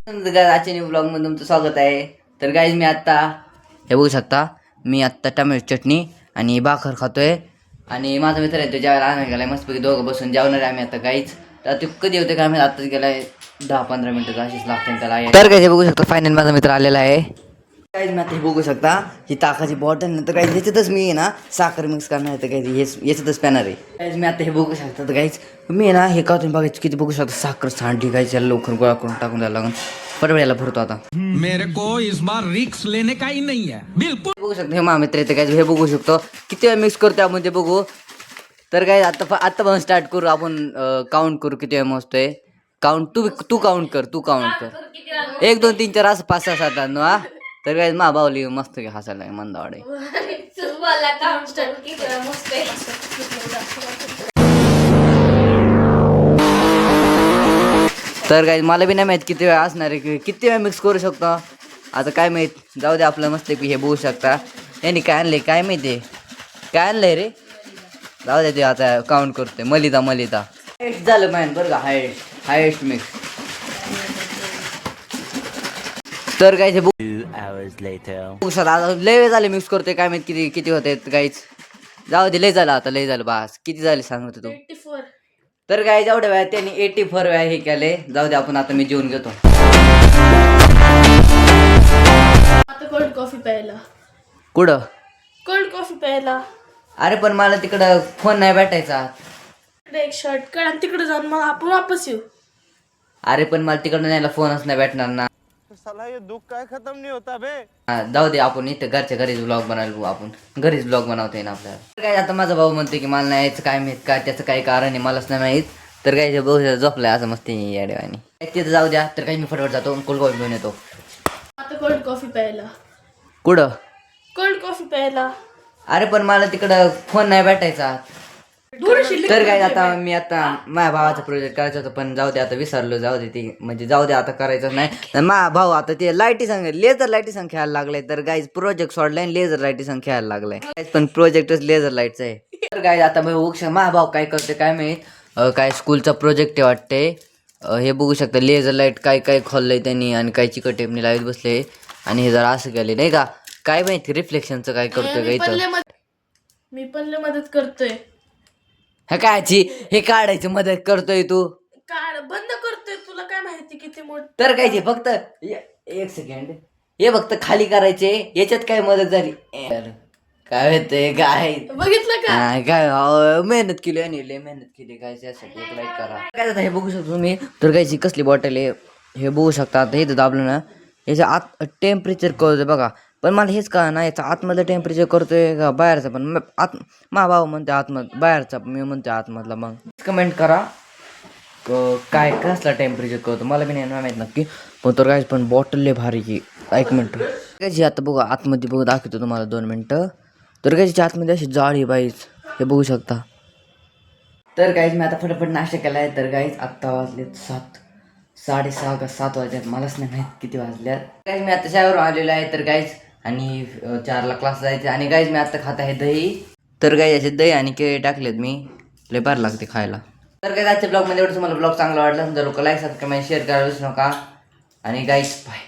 आजच्या new blog मध्ये तुमचं स्वागत आहे. तर गाईज मी आत्ता हे बघू शकता, मी आत्ता टमॅटो चटणी आणि भाकर खातोय. आणि माझा मित्र आहे तो जेवायला आणायला गेलाय, मस्तपैकी दोघं बसून जेवणार आहे आम्ही आता. गाईज तर ते कधी होते का, आम्ही आत्ताच गेलाय 10-15 मिनिटं अशीच लागते त्याला. तर काय बघू शकता, फायनल माझा मित्र आलेला आहे. काहीच मी आता हे बघू शकता, ही ताकाची बॉटल नंतर काही याच्यातच मी आहे ना साखर मिक्स करणार आहे. काही याच्यातच पेणार आहे. काहीच मी आता हे बघू शकता. तर काहीच मी आहे ना हे का तुम्ही बघायचं किती बघू शकता, साखर सांडली काहीच याला लवकर गोळा करून टाकून द्यायला लागून पटवळ याला भरतो आता. मेरे को इस बार रिक्स लेने का ही नहीं है बिल्कुल. बघू शकतो हे मा मित्र येते काय, हे बघू शकतो किती वेळ मिक्स करतो आपण ते बघू. तर काय आता स्टार्ट करू आपण, काउंट करू किती वेळ मोजतोय. काउंट तू काउंट कर 1 2 3 4 असं 5 6 7 8 9 हा. तर काय मा बावली मस्त घे हसायला मंदावाडे. तर काय मला बी नाही माहित किती वेळ असणार आहे, किती वेळ मिक्स करू शकतो आता काय माहित. जाऊ दे आपलं मस्त हे बघू शकता. यांनी काय आणलंय काय माहिती, काय आणलंय रे. जाऊ दे ते आता काउंट करतोय. मलिदा हायेस्ट झालं मॅन बरं का, हायेस्ट मिक्स. तर काय बघू शकता लय वेळ झाले मिक्स करतोय, काय माहित किती किती होते काहीच. जाऊ दे लय झालं आता, लय झालं बास. किती झाले सांग तू. 84. तर काय जेवढ्या वेळा त्यांनी 84 वेळा हे केले. जाऊ दे आपण आता मी जेवून घेतो. आता कोल्ड कॉफी प्यायला. कुठं? कोल्ड कॉफी प्यायला. अरे पण मला तिकडं फोन नाही भेटायचा. तिकडे एक शर्ट काढ आणि तिकडे जाऊन मग आपण वापस येऊ. अरे पण मला तिकडं न्यायला फोनच नाही भेटणार ना. साला ये दुख काय खत्म नहीं होता बे. जाऊ दे आपण इथं घरच्या घरीच ब्लॉग बनवू, आपण घरीच ब्लॉग बनवता येईल आपल्याला. तर काय आता माझा भाऊ म्हणते की मला नाही यायचं, काय माहित काय त्याचं काही कारण आहे मलाच नाही माहीत. तर काय भाऊ झोपलाय असं मस्ती येड्यावानी. तिथं जाऊ द्या. तर काही मी फटफट जातो कोल्ड कॉफी घेऊन येतो. आता कोल्ड कॉफी प्यायला. कुठं? कोल्ड कॉफी प्यायला. अरे पण मला तिकडं फोन नाही भेटायचा. तर काय आता मी आता माझ्या भावाचा प्रोजेक्ट करायचा होता, पण जाऊ दे आता विसरलो. जाऊ दे ते म्हणजे जाऊ दे आता करायचं नाही. माझा भाऊ आता ते लाईटी संग लेझर लाईटी संग खेळायला लागलाय. तर गाईज प्रोजेक्ट सोडलाय लेझर लाईटी संग खेळायला लागलाय. पण प्रोजेक्टच लेझर लाईटचा आहे. तर गाईज आता माझा भाऊ काय करते काय माहित, काय स्कूलचा प्रोजेक्ट आहे वाटते. हे बघू शकता लेझर लाईट काय काय खोललंय त्यांनी आणि काय चिकट टेपनी लाईट बसले. आणि हे जरा असं केले नाही का, काय माहिती रिफ्लेक्शनचं काय करतोय का इथं. मी पण लय मदत करतोय. हे कायची हे काढायची मदत करतोय तू. काढ बंद करतोय, तुला काय माहिती किती मोठं. तर काय फक्त 1 सेकंड हे फक्त खाली करायचे. याच्यात काय मदत झाली काय होतंय काय बघितलं का. काय मेहनत केली आणि लय मेहनत केली काय त्यासाठी. एक लाईक करा. काय आता हे बघू शकतो तुम्ही. तर कायची कसली बॉटल आहे हे बघू शकता. आता हे दाबलं ना याच्या आत टेम्परेचर कळतोय बघा. पण मला हेच कळलं ना याचा आतमधलं टेम्परेचर करतोय का बाहेरचं. पण मा भाऊ म्हणते आतमध बाहेरचा, मी म्हणते आतमधला. मग कमेंट करा काय कसला टेम्परेचर करतो, मला बी नाही माहीत नक्की. पण तर काय पण बॉटल लय भारी की. 1 मिनटं काय आता बघा आतमध्ये बघू दाखवतो तुम्हाला 2 मिनटं. तर काय आतमध्ये अशी जाळी बाईच हे बघू शकता. तर काहीच मी आता फटाफट नाश्ता केला आहे. तर काहीच आत्ता वाजलेत 6:30 का 7 वाजल्यात, मलाच नाही माहीत किती वाजल्यात. काहीच मी आता शाळेवर आलेलो आहे. तर काहीच आणि 4ला क्लास जायचे. आणि काहीच मी आता खात आहे दही. तर काही असे दही आणि केळी टाकलेत मी, लय भारी लागते खायला. तर काही आजच्या ब्लॉगमध्ये एवढं तुम्हाला ब्लॉग चांगला वाटला समजा लोक लाईक सबस्क्राईब शेअर करायला विसरू नका. आणि गाईस बाय.